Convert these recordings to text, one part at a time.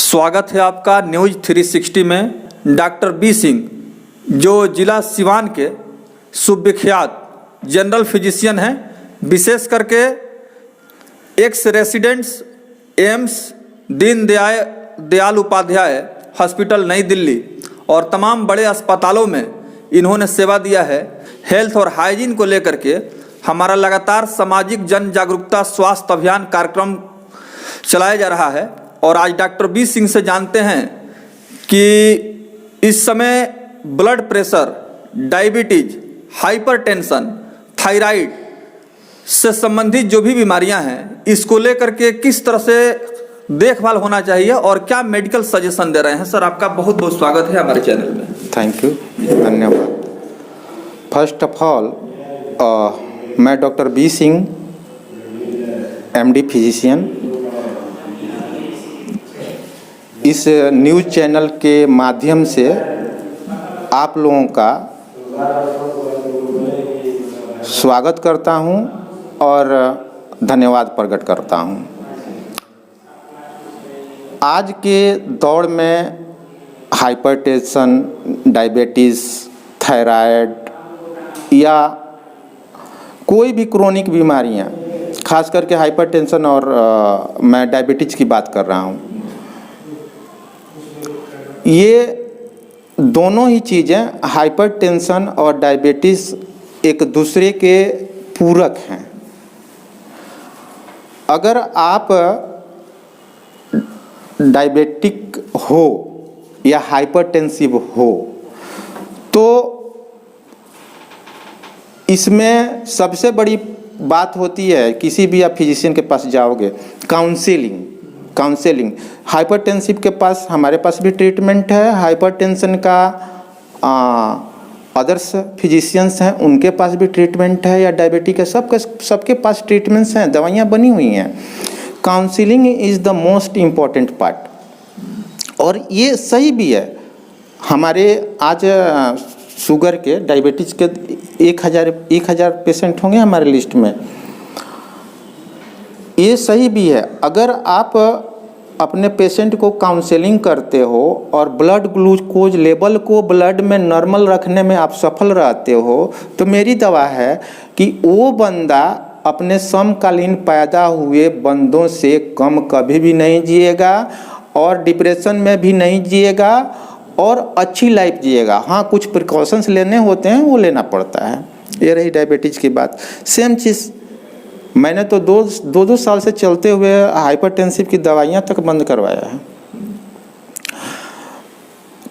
स्वागत है आपका न्यूज 360 में। डॉक्टर बी सिंह जो जिला सिवान के सुविख्यात जनरल फिजिशियन हैं, विशेष करके ex residents AIIMS Deendayal Upadhyay hospital नई दिल्ली और तमाम बड़े अस्पतालों में इन्होंने सेवा दिया है। हेल्थ और हाइजीन को लेकर के हमारा लगातार सामाजिक जन जागरूकता स्वास्थ्य अभियान कार्यक्रम चलाया जा रहा है और आज डॉक्टर बी सिंह से जानते हैं कि इस समय blood pressure, diabetes, hypertension, thyroid से संबंधित जो भी बीमारियां हैं, इसको लेकर के किस तरह से देखभाल होना चाहिए और क्या मेडिकल सजेशन दे रहे हैं। सर, आपका बहुत बहुत स्वागत है हमारे चैनल में। थैंक यू, धन्यवाद। फर्स्ट ऑफ ऑल मैं doctor B Singh, MD physician, इस न्यूज़ चैनल के माध्यम से आप लोगों का स्वागत करता हूं और धन्यवाद प्रकट करता हूं। आज के दौर में हाइपरटेंशन, डायबिटीज़, थायराइड या कोई भी क्रोनिक बीमारियां, खास करके हाइपरटेंशन और मैं डायबिटीज़ की बात कर रहा हूं, ये दोनों ही चीज़ें, हाइपरटेंशन और डायबिटीज़, एक दूसरे के पूरक हैं। अगर आप डायबिटिक हो या हाइपरटेंसिव हो तो इसमें सबसे बड़ी बात होती है, किसी भी आप फिजिशियन के पास जाओगे, काउंसलिंग। हाइपरटेंसिव के पास, हमारे पास भी ट्रीटमेंट है, हाइपरटेंशन का अदर्स फिजिशियंस हैं उनके पास भी ट्रीटमेंट है, या डायबिटिक है, सबके पास ट्रीटमेंट्स हैं, दवाइयाँ बनी हुई हैं। Counselling is the most important part और ये सही भी है। हमारे आज शुगर के, डायबिटीज़ के 1000 पेशेंट होंगे हमारे लिस्ट में। ये सही भी है। अगर आप अपने पेशेंट को काउंसलिंग करते हो और ब्लड ग्लूकोज लेवल को ब्लड में नॉर्मल रखने में आप सफल रहते हो, तो मेरी दवा है कि वो बंदा अपने समकालीन पैदा हुए बंदों से कम कभी भी नहीं जिएगा और डिप्रेशन में भी नहीं जिएगा और अच्छी लाइफ जिएगा। हाँ, कुछ प्रिकॉशंस लेने होते हैं, वो लेना पड़ता है। ये रही डायबिटीज़ की बात। सेम चीज़ मैंने तो दो साल से चलते हुए हाइपरटेंसिव की दवाइयाँ तक बंद करवाया है।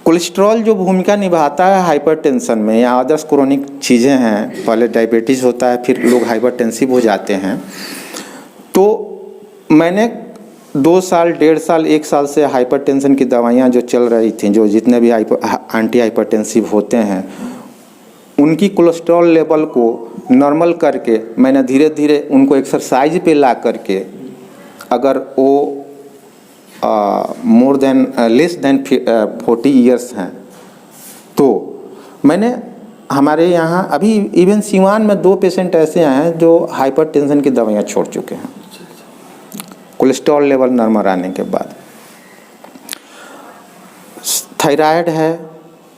कोलेस्ट्रॉल जो भूमिका निभाता है हाइपरटेंशन में या अदर्स क्रोनिक चीज़ें हैं, पहले डायबिटीज़ होता है फिर लोग हाइपरटेंसिव हो जाते हैं, तो मैंने 2 साल, 1.5 साल, 1 साल से हाइपरटेंशन की दवाइयाँ जो चल रही थी, जो जितने भी एंटी हाइपरटेंसिव होते हैं, उनकी कोलेस्ट्रॉल लेवल को नॉर्मल करके मैंने धीरे धीरे उनको एक्सरसाइज पे ला करके, अगर वो लेस देन 40 ईयर्स हैं, तो मैंने हमारे यहाँ अभी इवन सिवान में 2 पेशेंट ऐसे हैं जो हाइपरटेंशन की दवाइयाँ छोड़ चुके हैं कोलेस्ट्रॉल लेवल नॉर्मल आने के बाद। थायराइड है,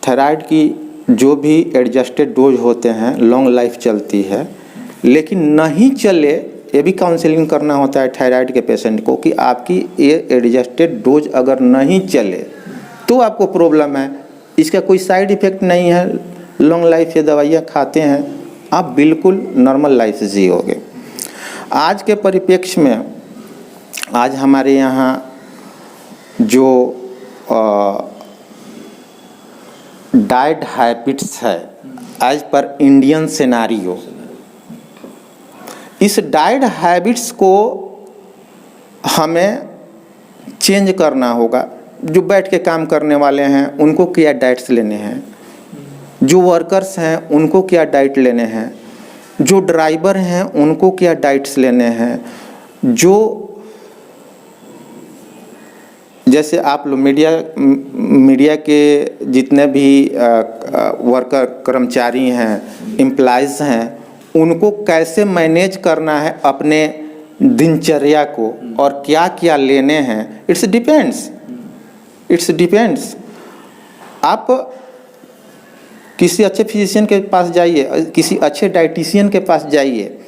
थायराइड की जो भी एडजस्टेड डोज होते हैं, लॉन्ग लाइफ चलती है, लेकिन नहीं चले, ये भी काउंसलिंग करना होता है थायराइड के पेशेंट को कि आपकी ये एडजस्टेड डोज अगर नहीं चले तो आपको प्रॉब्लम है। इसका कोई साइड इफ़ेक्ट नहीं है, लॉन्ग लाइफ ये दवाइयाँ खाते हैं, आप बिल्कुल नॉर्मल लाइफ जियोगे। आज के परिप्रेक्ष्य में आज हमारे यहाँ जो डाइट हैबिट्स है एज पर इंडियन सिनेरियो, इस डाइट हैबिट्स को हमें चेंज करना होगा। जो बैठ के काम करने वाले हैं उनको क्या डाइट्स लेने हैं, जो वर्कर्स हैं उनको क्या डाइट लेने हैं, जो ड्राइवर हैं उनको क्या डाइट्स लेने हैं, जो जैसे आप लोग मीडिया के जितने भी वर्कर, कर्मचारी हैं, एम्प्लॉइज़ हैं, उनको कैसे मैनेज करना है अपने दिनचर्या को और क्या क्या लेने हैं, इट्स डिपेंड्स। It's depends. आप किसी अच्छे फिजिशियन के पास जाइए, किसी अच्छे डाइटिशियन के पास जाइए,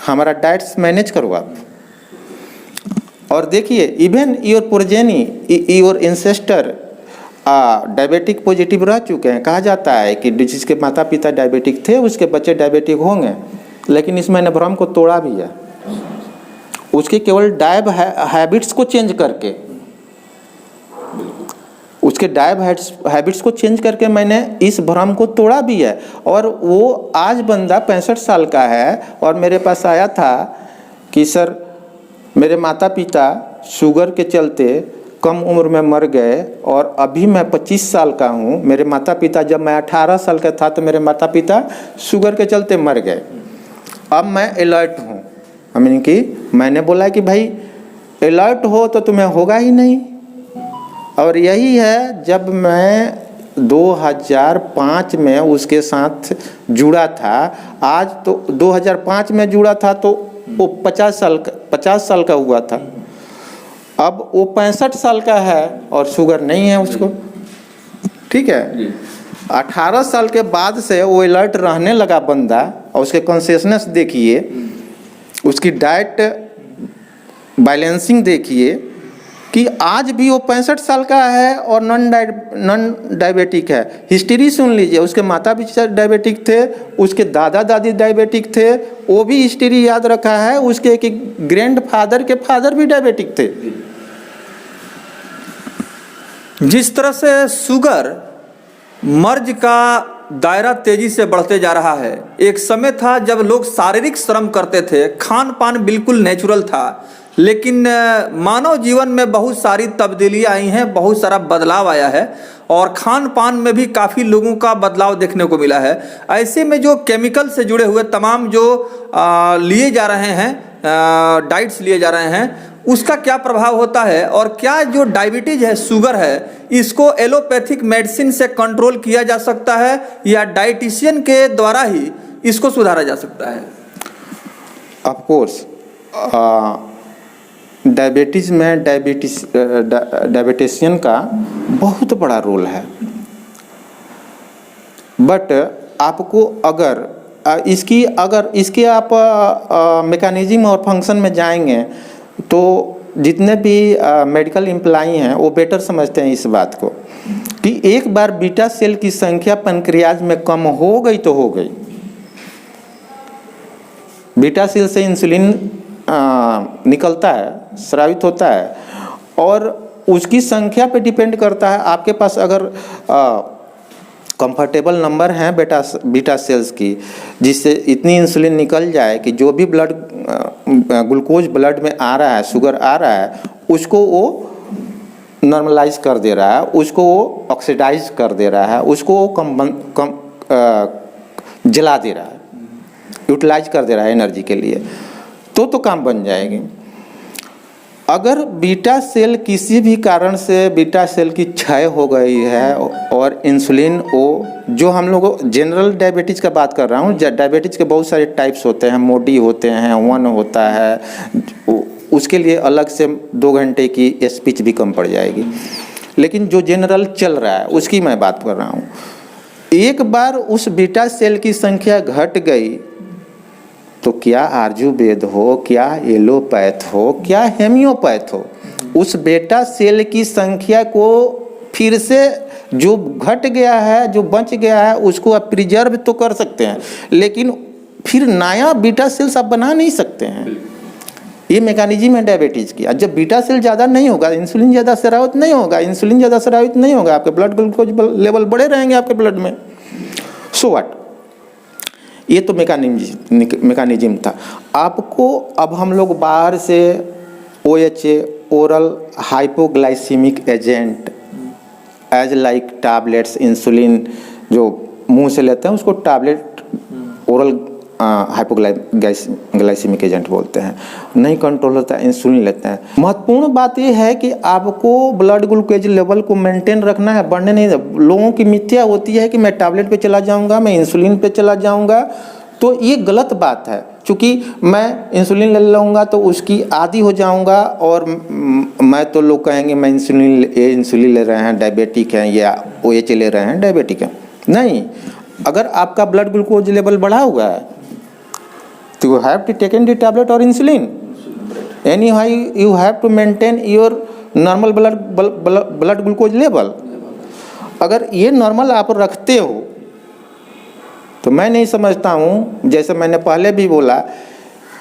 हमारा डाइट्स मैनेज करो आप, और देखिए even your progeny, your ancestor diabetic positive रह चुके हैं। कहा जाता है कि जिसके माता पिता डायबिटिक थे उसके बच्चे डायबिटिक होंगे, लेकिन इस मैंने भ्रम को तोड़ा भी है। उसके केवल डायब हैबिट्स को चेंज करके, उसके डायब हैबिट्स को चेंज करके मैंने इस भ्रम को तोड़ा भी है। और वो आज बंदा 65 साल का है और मेरे पास आया था कि सर मेरे माता पिता शुगर के चलते कम उम्र में मर गए और अभी मैं 25 साल का हूँ। मेरे माता पिता जब मैं 18 साल का था तो मेरे माता पिता शुगर के चलते मर गए। अब मैं अलर्ट हूँ। मीन कि मैंने बोला कि भाई अलर्ट हो तो तुम्हें होगा ही नहीं। और यही है, जब मैं 2005 में उसके साथ जुड़ा था, आज तो 2005 में जुड़ा था तो वो 50 साल का हुआ था। अब वो 65 साल का है और शुगर नहीं है उसको, ठीक है। 18 साल के बाद से वो अलर्ट रहने लगा बंदा, और उसके कॉन्शियसनेस देखिए, उसकी डाइट बैलेंसिंग देखिए कि आज भी वो 65 साल का है और नॉन डायबिटिक है। हिस्ट्री सुन लीजिए, उसके माता पिता डायबिटिक थे, उसके दादा दादी डायबिटिक थे, वो भी हिस्ट्री याद रखा है। उसके एक ग्रैंड फादर के फादर भी डायबिटिक थे। जिस तरह से शुगर मर्ज का दायरा तेजी से बढ़ते जा रहा है, एक समय था जब लोग शारीरिक श्रम करते थे, खान पान बिल्कुल नेचुरल था, लेकिन मानव जीवन में बहुत सारी तब्दीलियां आई हैं, बहुत सारा बदलाव आया है और खान पान में भी काफ़ी लोगों का बदलाव देखने को मिला है। ऐसे में जो केमिकल से जुड़े हुए तमाम जो लिए जा रहे हैं, डाइट्स लिए जा रहे हैं, उसका क्या प्रभाव होता है और क्या जो डायबिटीज है, शुगर है, इसको एलोपैथिक मेडिसिन से कंट्रोल किया जा सकता है या डाइटिशियन के द्वारा ही इसको सुधारा जा सकता है? ऑफ कोर्स डायबिटीज में डायबिटिशियन का बहुत बड़ा रोल है। बट आपको अगर इसके आप मैकेनिज्म और फंक्शन में जाएंगे तो जितने भी मेडिकल एम्प्लॉई हैं वो बेटर समझते हैं इस बात को कि एक बार बीटा सेल की संख्या पैंक्रियाज में कम हो गई तो हो गई। बीटा सेल से इंसुलिन निकलता है, स्रावित होता है, और उसकी संख्या पे डिपेंड करता है। आपके पास अगर कंफर्टेबल नंबर हैं बीटा सेल्स की, जिससे इतनी इंसुलिन निकल जाए कि जो भी ग्लूकोज ब्लड में आ रहा है, शुगर आ रहा है, उसको वो नॉर्मलाइज कर दे रहा है, उसको वो ऑक्सीडाइज कर दे रहा है, उसको वो जला दे रहा है, यूटिलाइज कर दे रहा है एनर्जी के लिए, तो काम बन जाएगी। अगर बीटा सेल किसी भी कारण से बीटा सेल की क्षय हो गई है और इंसुलिन वो जो हम लोग जनरल डायबिटीज का बात कर रहा हूँ, डायबिटीज के बहुत सारे टाइप्स होते हैं, मोडी होते हैं, 1 होता है, उसके लिए अलग से 2 घंटे की स्पीच भी कम पड़ जाएगी। लेकिन जो जनरल चल रहा है उसकी मैं बात कर रहा हूँ। एक बार उस बीटा सेल की संख्या घट गई तो क्या आयुर्वेद हो, क्या एलोपैथ हो, क्या हेमियोपैथ हो, उस बीटा सेल की संख्या को फिर से जो घट गया है, जो बच गया है, उसको आप प्रिजर्व तो कर सकते हैं, लेकिन फिर नया बीटा सेल्स आप बना नहीं सकते हैं। ये मैकेनिज्म है डायबिटीज़ की। जब बीटा सेल ज़्यादा नहीं होगा, इंसुलिन ज़्यादा स्रावित नहीं होगा, इंसुलिन ज़्यादा स्रावित नहीं होगा, आपके ब्लड ग्लूकोज लेवल बढ़े रहेंगे आपके ब्लड में। सो व्हाट, ये तो मैकेनिज्म था। आपको अब हम लोग बाहर से OHA, oral hypoglycaemic agent, as like tablets, insulin जो मुंह से लेते हैं उसको टैबलेट, ओरल हाइपोग्लाइसीमिक एजेंट बोलते हैं, नहीं कंट्रोल होता है, इंसुलिन लेते हैं। महत्वपूर्ण बात यह है कि आपको ब्लड ग्लूकोज लेवल को मेंटेन रखना है, बढ़ने नहीं। लोगों की मिथ्या होती है कि मैं टैबलेट पे चला जाऊंगा, मैं इंसुलिन पे चला जाऊंगा तो ये गलत बात है, क्योंकि मैं इंसुलिन ले लूँगा तो उसकी आदी हो जाऊँगा और मैं तो लोग कहेंगे मैं इंसुलिन ले रहे हैं डायबिटिक हैं या OH ले रहे हैं डायबिटिक हैं। नहीं, अगर आपका ब्लड ग्लूकोज लेवल बढ़ा हुआ है तो you have to taken the tablet और insulin. Anyhow you have to maintain your normal blood glucose level. अगर ये नॉर्मल आप रखते हो तो मैं नहीं समझता हूँ, जैसे मैंने पहले भी बोला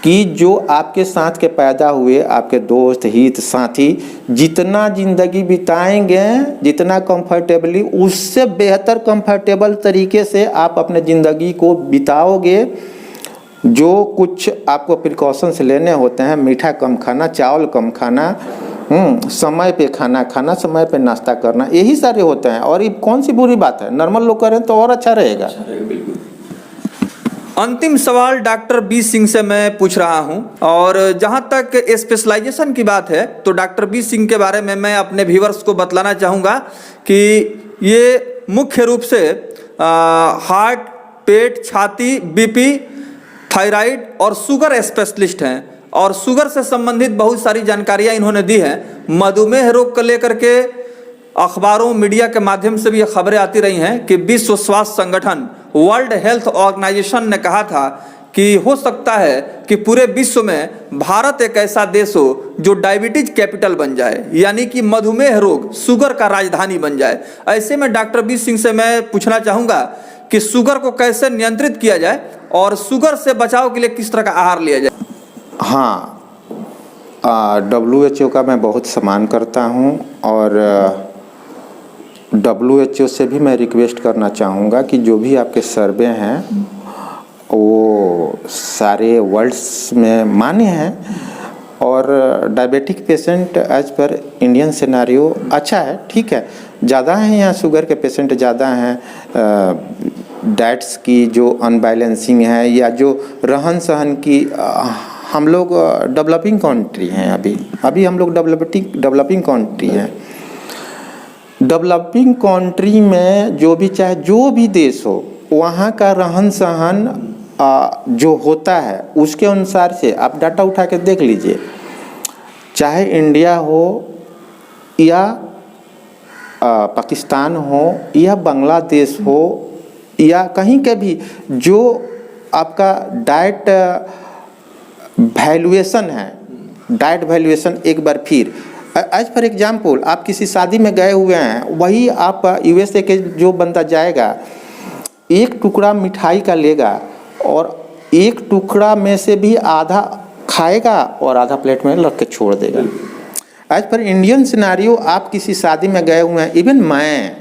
कि जो आपके साथ के पैदा हुए आपके दोस्त हित साथी जितना ज़िंदगी बिताएंगे, जितना कंफर्टेबली, उससे बेहतर कंफर्टेबल तरीके से आप अपने ज़िंदगी को बिताओगे। जो कुछ आपको प्रिकॉशंस लेने होते हैं, मीठा कम खाना, चावल कम खाना, समय पे खाना खाना, समय पे नाश्ता करना, यही सारे होते हैं। और ये कौन सी बुरी बात है, नॉर्मल लोग करें तो और अच्छा रहेगा। अंतिम सवाल डॉक्टर बी सिंह से मैं पूछ रहा हूं, और जहां तक स्पेशलाइजेशन की बात है तो डॉक्टर बी सिंह के बारे में मैं अपने व्यूअर्स को बतलाना चाहूँगा कि ये मुख्य रूप से हार्ट, पेट, छाती, बीपी, थायराइड और शुगर स्पेशलिस्ट हैं, और शुगर से संबंधित बहुत सारी जानकारियां इन्होंने दी हैं। मधुमेह रोग को लेकर के अखबारों, मीडिया के माध्यम से भी ये खबरें आती रही हैं कि विश्व स्वास्थ्य संगठन, वर्ल्ड हेल्थ ऑर्गेनाइजेशन ने कहा था कि हो सकता है कि पूरे विश्व में भारत एक ऐसा देश हो जो डायबिटीज कैपिटल बन जाए, यानी कि मधुमेह रोग, शुगर का राजधानी बन जाए। ऐसे में डॉक्टर बी सिंह से मैं पूछना चाहूँगा कि शुगर को कैसे नियंत्रित किया जाए और शुगर से बचाव के लिए किस तरह का आहार लिया जाए। हाँ, WHO का मैं बहुत सम्मान करता हूँ, और WHO से भी मैं रिक्वेस्ट करना चाहूँगा कि जो भी आपके सर्वे हैं वो सारे वर्ल्ड्स में मान्य हैं, और diabetic patient as per Indian scenario अच्छा है, ठीक है, ज़्यादा हैं यहाँ, शुगर के पेशेंट ज़्यादा हैं। डाइट्स की जो अनबैलेंसिंग है या जो रहन सहन की, हम लोग डेवलपिंग कंट्री हैं, अभी हम लोग डेवलपिंग कंट्री हैं। डेवलपिंग कंट्री में जो भी, चाहे जो भी देश हो, वहाँ का रहन सहन जो होता है उसके अनुसार से आप डाटा उठा के देख लीजिए। चाहे इंडिया हो या पाकिस्तान हो या बांग्लादेश हो या कहीं के भी, जो आपका डाइट वैल्यूएशन है, डाइट वैल्यूएशन, एक बार फिर एज फॉर एग्जाम्पल, आप किसी शादी में गए हुए हैं, वही आप USA के जो बंदा जाएगा, एक टुकड़ा मिठाई का लेगा और एक टुकड़ा में से भी आधा खाएगा और आधा प्लेट में रख के छोड़ देगा। एज पर इंडियन सिनेरियो, आप किसी शादी में गए हुए हैं, इवन मैं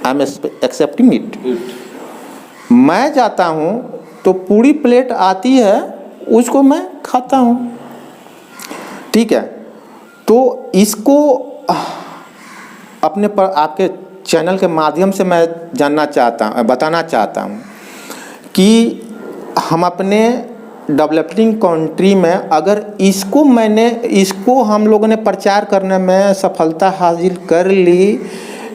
आई एम एक्सेप्टिंग इट, मैं जाता हूँ तो पूरी प्लेट आती है, उसको मैं खाता हूँ, ठीक है। तो इसको अपने पर आपके चैनल के माध्यम से मैं बताना चाहता हूँ कि हम अपने डेवलपिंग कंट्री में अगर इसको हम लोगों ने प्रचार करने में सफलता हासिल कर ली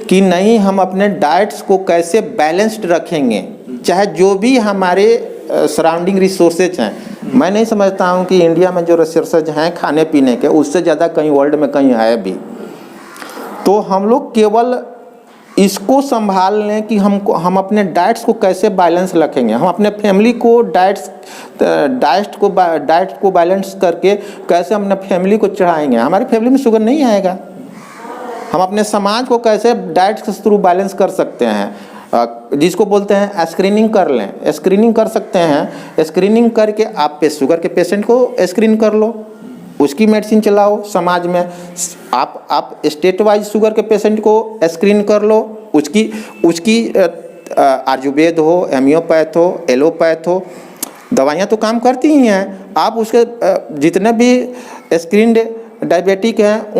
कि नहीं, हम अपने डाइट्स को कैसे बैलेंस्ड रखेंगे, चाहे जो भी हमारे सराउंडिंग रिसोर्सेज हैं। मैं नहीं समझता हूँ कि इंडिया में जो रिसोर्सेज हैं खाने पीने के, उससे ज़्यादा कहीं वर्ल्ड में कहीं है भी। तो हम लोग केवल इसको संभाल लें कि हम अपने डाइट्स को कैसे बैलेंस रखेंगे, हम अपने फैमिली को डाइट को बैलेंस करके कैसे अपने फैमिली को चढ़ाएंगे। हमारी फैमिली में शुगर नहीं आएगा। हम अपने समाज को कैसे डाइट के थ्रू बैलेंस कर सकते हैं, जिसको बोलते हैं स्क्रीनिंग कर लें, स्क्रीनिंग कर सकते हैं। स्क्रीनिंग करके आप शुगर के पेशेंट को स्क्रीन कर लो, उसकी मेडिसिन चलाओ समाज में। आप स्टेट वाइज शुगर के पेशेंट को स्क्रीन कर लो, उसकी आयुर्वेद हो, होम्योपैथ हो, एलोपैथ हो, दवाइयाँ तो काम करती ही हैं। आप उसके जितने भी स्क्रीन्ड डायबिटिक हैं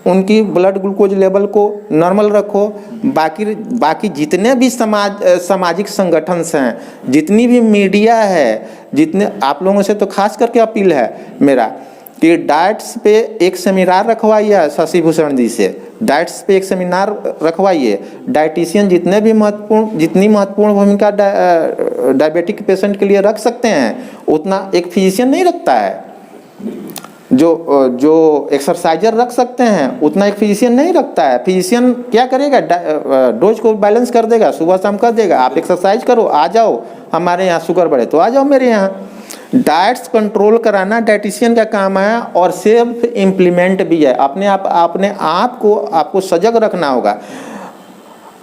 उनकी ब्लड ग्लूकोज लेवल को नॉर्मल रखो। बाकी जितने भी सामाजिक संगठन हैं, जितनी भी मीडिया है, जितने आप लोगों से तो खास करके अपील है मेरा कि डाइट्स पे एक सेमिनार रखवाइए शशि भूषण जी से, डाइट्स पे एक सेमिनार रखवाइए। डाइटिशियन जितनी महत्वपूर्ण भूमिका डायबिटिक पेशेंट के लिए रख सकते हैं उतना एक फिजिशियन नहीं रखता है। जो एक्सरसाइजर रख सकते हैं उतना एक फिजिशियन नहीं रखता है। फिजिशियन क्या करेगा, डोज को बैलेंस कर देगा, सुबह शाम कर देगा। आप एक्सरसाइज करो, आ जाओ हमारे यहाँ, शुगर बढ़े तो आ जाओ मेरे यहाँ। डाइट्स कंट्रोल कराना डाइटिशियन का काम है और सेल्फ इम्प्लीमेंट भी है। अपने आप को आपको सजग रखना होगा,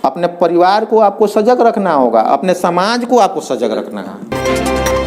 अपने परिवार को आपको सजग रखना होगा, अपने समाज को आपको सजग रखना है।